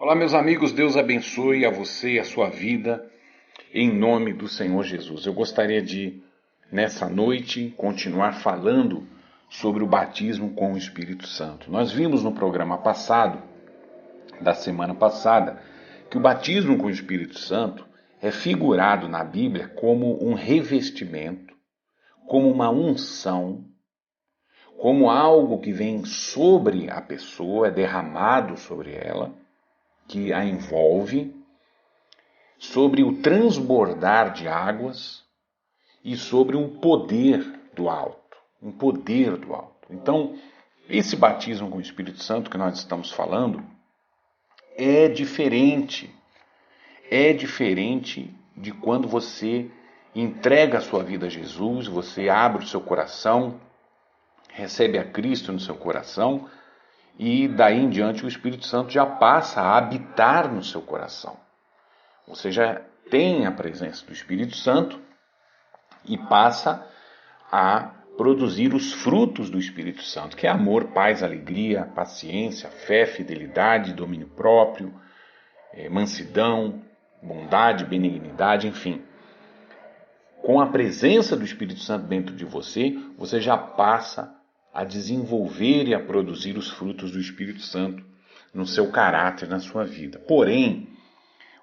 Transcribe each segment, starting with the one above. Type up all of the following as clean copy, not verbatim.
Olá, meus amigos, Deus abençoe a você e a sua vida, em nome do Senhor Jesus. Eu gostaria de, nessa noite, continuar falando sobre o batismo com o Espírito Santo. Nós vimos no programa passado, da semana passada, que o batismo com o Espírito Santo é figurado na Bíblia como um revestimento, como uma unção, como algo que vem sobre a pessoa, é derramado sobre ela, que a envolve, sobre o transbordar de águas e sobre um poder do alto. Um poder do alto. Então, esse batismo com o Espírito Santo que nós estamos falando é diferente. É diferente de quando você entrega a sua vida a Jesus, você abre o seu coração, recebe a Cristo no seu coração e daí em diante o Espírito Santo já passa a habitar no seu coração. Você já tem a presença do Espírito Santo e passa a produzir os frutos do Espírito Santo, que é amor, paz, alegria, paciência, fé, fidelidade, domínio próprio, mansidão, bondade, benignidade, enfim. Com a presença do Espírito Santo dentro de você, você já passa a desenvolver e a produzir os frutos do Espírito Santo no seu caráter, na sua vida. Porém,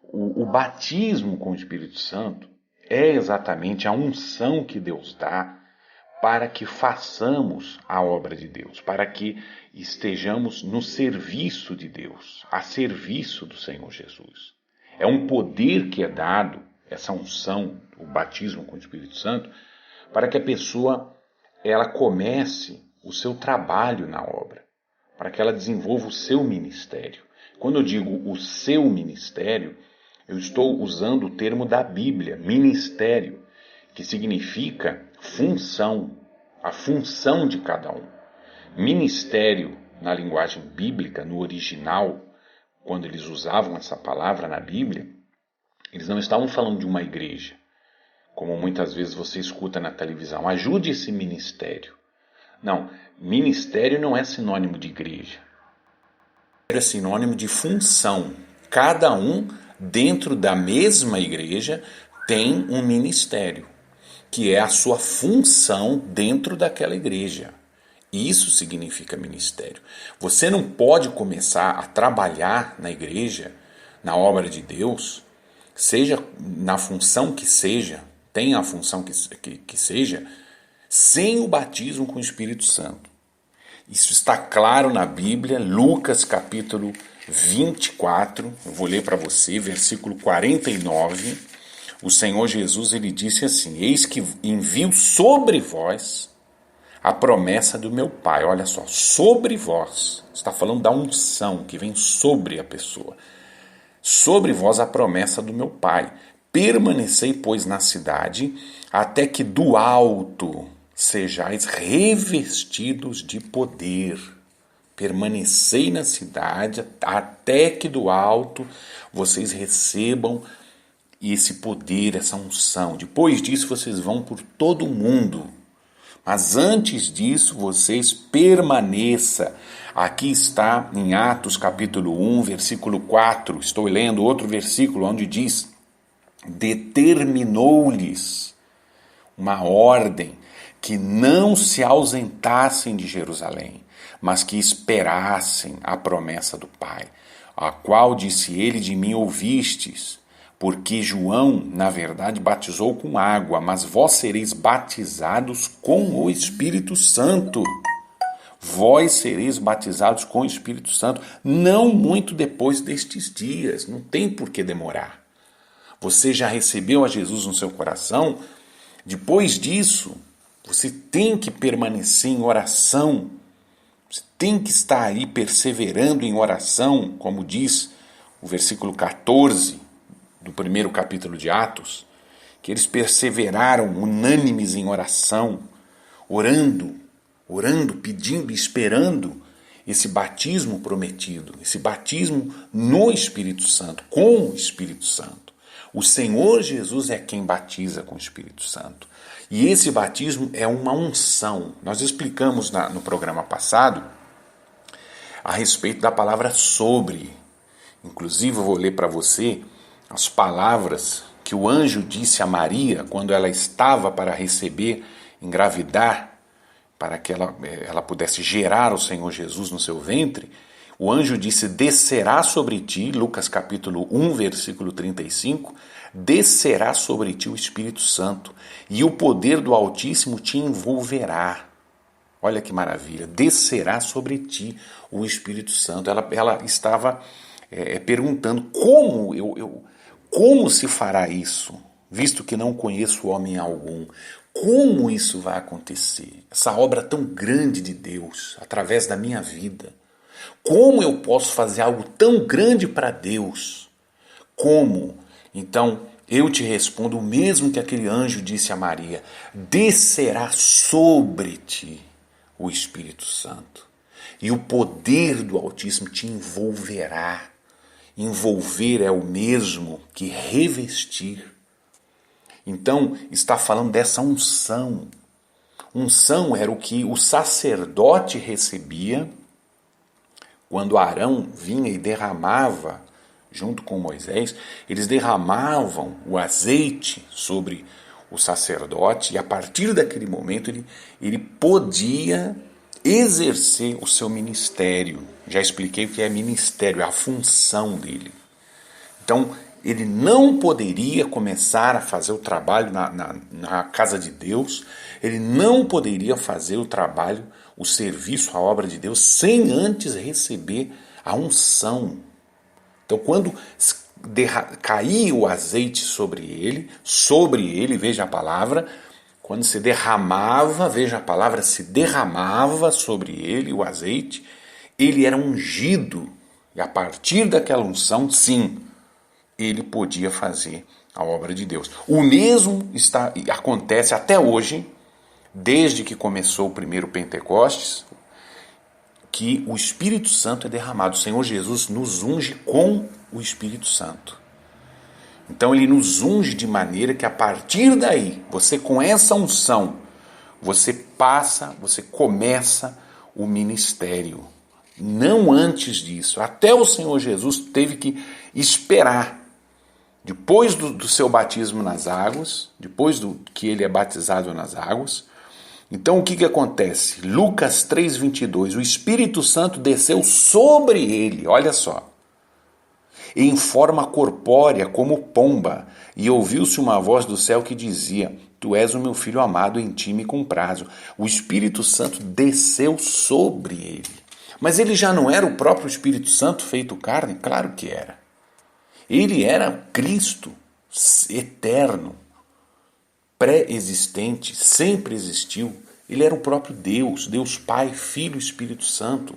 o batismo com o Espírito Santo é exatamente a unção que Deus dá para que façamos a obra de Deus, para que estejamos no serviço de Deus, a serviço do Senhor Jesus. É um poder que é dado, essa unção, o batismo com o Espírito Santo, para que a pessoa ela comece o seu trabalho na obra, para que ela desenvolva o seu ministério. Quando eu digo o seu ministério, eu estou usando o termo da Bíblia, ministério, que significa função, a função de cada um. Ministério, na linguagem bíblica, no original, quando eles usavam essa palavra na Bíblia, eles não estavam falando de uma igreja, como muitas vezes você escuta na televisão, ajude esse ministério. Não, ministério não é sinônimo de igreja. É sinônimo de função. Cada um, dentro da mesma igreja, tem um ministério, que é a sua função dentro daquela igreja. Isso significa ministério. Você não pode começar a trabalhar na igreja, na obra de Deus, seja na função que seja, tenha a função que seja, sem o batismo com o Espírito Santo. Isso está claro na Bíblia, Lucas capítulo 24, eu vou ler para você, versículo 49, o Senhor Jesus ele disse assim: eis que envio sobre vós a promessa do meu Pai. Olha só, sobre vós, está falando da unção que vem sobre a pessoa. Sobre vós a promessa do meu Pai. Permanecei, pois, na cidade, até que do alto sejais revestidos de poder. Permanecei na cidade, até que do alto vocês recebam esse poder, essa unção. Depois disso, vocês vão por todo o mundo. Mas antes disso, vocês permaneçam. Aqui está em Atos capítulo 1, versículo 4. Estou lendo outro versículo onde diz: determinou-lhes uma ordem que não se ausentassem de Jerusalém, mas que esperassem a promessa do Pai, a qual disse ele: de mim ouvistes, porque João, na verdade, batizou com água, mas vós sereis batizados com o Espírito Santo. Vós sereis batizados com o Espírito Santo, não muito depois destes dias, não tem por que demorar. Você já recebeu a Jesus no seu coração? Depois disso, você tem que permanecer em oração, você tem que estar aí perseverando em oração, como diz o versículo 14 do primeiro capítulo de Atos, que eles perseveraram unânimes em oração, orando, pedindo e esperando esse batismo prometido, esse batismo no Espírito Santo, com o Espírito Santo. O Senhor Jesus é quem batiza com o Espírito Santo. E esse batismo é uma unção. Nós explicamos no programa passado a respeito da palavra sobre, Inclusive, eu vou ler para você as palavras que o anjo disse a Maria quando ela estava para receber, engravidar, para que ela pudesse gerar o Senhor Jesus no seu ventre. O anjo disse: descerá sobre ti, Lucas capítulo 1, versículo 35, descerá sobre ti o Espírito Santo, e o poder do Altíssimo te envolverá. Olha que maravilha, descerá sobre ti o Espírito Santo. Ela estava perguntando como se fará isso, visto que não conheço homem algum. Como isso vai acontecer? Essa obra tão grande de Deus, através da minha vida. Como eu posso fazer algo tão grande para Deus? Como? Então, eu te respondo o mesmo que aquele anjo disse a Maria: descerá sobre ti o Espírito Santo, e o poder do Altíssimo te envolverá. Envolver é o mesmo que revestir. Então, está falando dessa unção. Unção era o que o sacerdote recebia quando Arão vinha e derramava, junto com Moisés, eles derramavam o azeite sobre o sacerdote, e a partir daquele momento ele podia exercer o seu ministério. Já expliquei o que é ministério, é a função dele. Então, ele não poderia começar a fazer o trabalho na casa de Deus, ele não poderia fazer o trabalho, o serviço, a obra de Deus, sem antes receber a unção. Então, quando caía o azeite sobre ele, veja a palavra, quando se derramava, veja a palavra, se derramava sobre ele o azeite, ele era ungido, e a partir daquela unção, sim, ele podia fazer a obra de Deus. O mesmo acontece até hoje, desde que começou o primeiro Pentecostes, que o Espírito Santo é derramado. O Senhor Jesus nos unge com o Espírito Santo. Então ele nos unge de maneira que a partir daí, você com essa unção, você começa o ministério. Não antes disso. Até o Senhor Jesus teve que esperar. Depois do seu batismo nas águas, depois que ele é batizado nas águas. Então o que acontece? Lucas 3,22, o Espírito Santo desceu sobre ele, olha só, em forma corpórea como pomba, e ouviu-se uma voz do céu que dizia: tu és o meu filho amado, em ti me comprazo. O Espírito Santo desceu sobre ele. Mas ele já não era o próprio Espírito Santo feito carne? Claro que era. Ele era Cristo, eterno, pré-existente, sempre existiu. Ele era o próprio Deus, Deus Pai, Filho e Espírito Santo.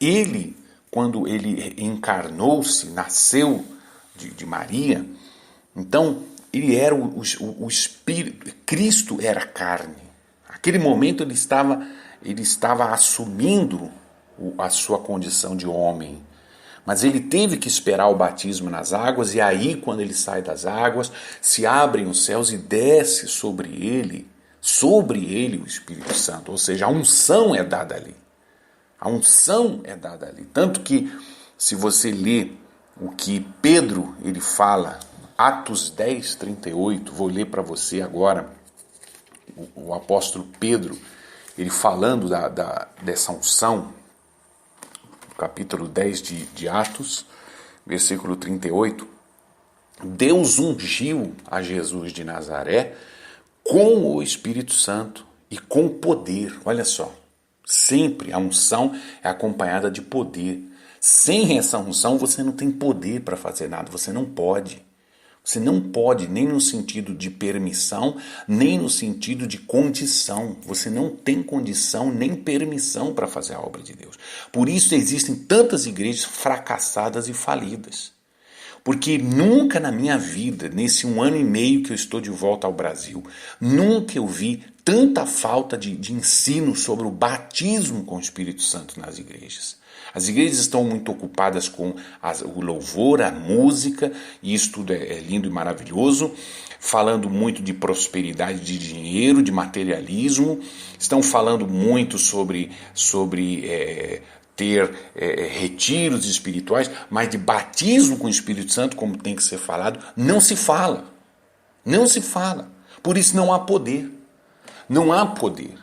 Ele, quando ele encarnou-se, nasceu de Maria, então ele era o Espírito, Cristo era carne. Naquele momento ele estava assumindo a sua condição de homem. Mas ele teve que esperar o batismo nas águas, e aí, quando ele sai das águas, se abrem os céus e desce sobre ele o Espírito Santo. Ou seja, a unção é dada ali. A unção é dada ali. Tanto que, se você ler o que Pedro ele fala, Atos 10, 38, vou ler para você agora, o apóstolo Pedro, ele falando dessa unção, capítulo 10 de Atos, versículo 38, Deus ungiu a Jesus de Nazaré com o Espírito Santo e com poder. Olha só, sempre a unção é acompanhada de poder. Sem essa unção você não tem poder para fazer nada, você não pode. Você não pode, nem no sentido de permissão, nem no sentido de condição. Você não tem condição nem permissão para fazer a obra de Deus. Por isso existem tantas igrejas fracassadas e falidas. Porque nunca na minha vida, nesse 1 ano e meio que eu estou de volta ao Brasil, nunca eu vi tanta falta de ensino sobre o batismo com o Espírito Santo nas igrejas. As igrejas estão muito ocupadas com o louvor, a música, e isso tudo é lindo e maravilhoso, falando muito de prosperidade de dinheiro, de materialismo, estão falando muito sobre ter retiros espirituais, mas de batismo com o Espírito Santo, como tem que ser falado, não se fala. Não se fala. Por isso não há poder. Não há poder.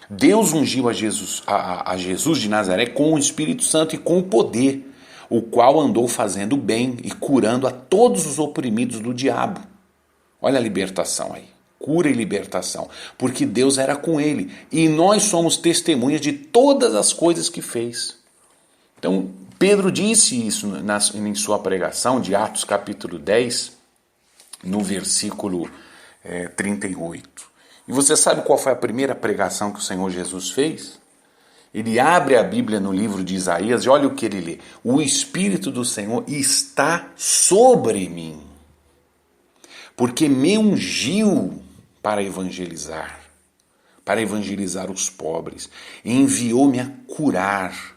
Deus ungiu a Jesus de Nazaré com o Espírito Santo e com o poder, o qual andou fazendo bem e curando a todos os oprimidos do diabo. Olha a libertação aí. Cura e libertação. Porque Deus era com ele. E nós somos testemunhas de todas as coisas que fez. Então, Pedro disse isso em sua pregação de Atos capítulo 10, no versículo 38. E você sabe qual foi a primeira pregação que o Senhor Jesus fez? Ele abre a Bíblia no livro de Isaías e olha o que ele lê. O Espírito do Senhor está sobre mim, porque me ungiu para evangelizar os pobres, e enviou-me a curar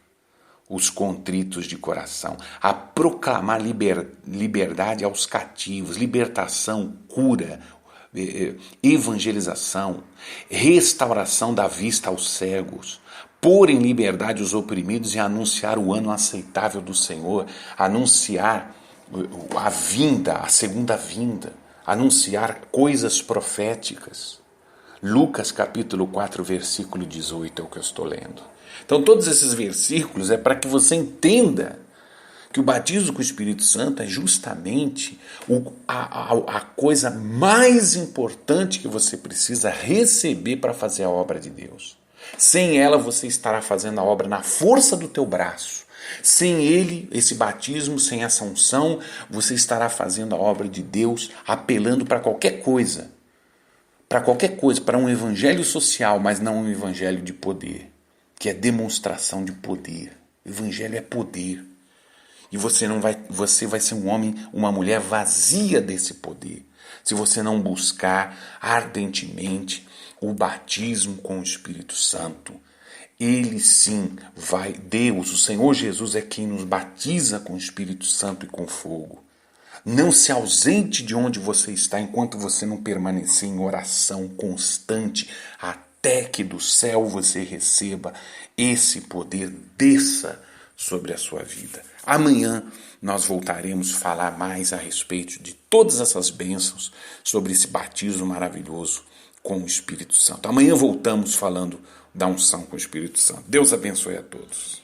os contritos de coração, a proclamar liberdade aos cativos, libertação, cura, evangelização, restauração da vista aos cegos, pôr em liberdade os oprimidos e anunciar o ano aceitável do Senhor, anunciar a vinda, a segunda vinda, anunciar coisas proféticas. Lucas capítulo 4, versículo 18 é o que eu estou lendo. Então todos esses versículos é para que você entenda que o batismo com o Espírito Santo é justamente a coisa mais importante que você precisa receber para fazer a obra de Deus. Sem ela você estará fazendo a obra na força do teu braço. Sem ele, esse batismo, sem essa unção, você estará fazendo a obra de Deus apelando para qualquer coisa. Para um evangelho social, mas não um evangelho de poder, que é demonstração de poder. O evangelho é poder. E você vai ser um homem, uma mulher vazia desse poder, se você não buscar ardentemente o batismo com o Espírito Santo. Ele sim vai, Deus, o Senhor Jesus é quem nos batiza com o Espírito Santo e com fogo. Não se ausente de onde você está enquanto você não permanecer em oração constante até que do céu você receba esse poder, desça sobre a sua vida. Amanhã nós voltaremos a falar mais a respeito de todas essas bênçãos, sobre esse batismo maravilhoso com o Espírito Santo. Amanhã voltamos falando da unção com o Espírito Santo. Deus abençoe a todos.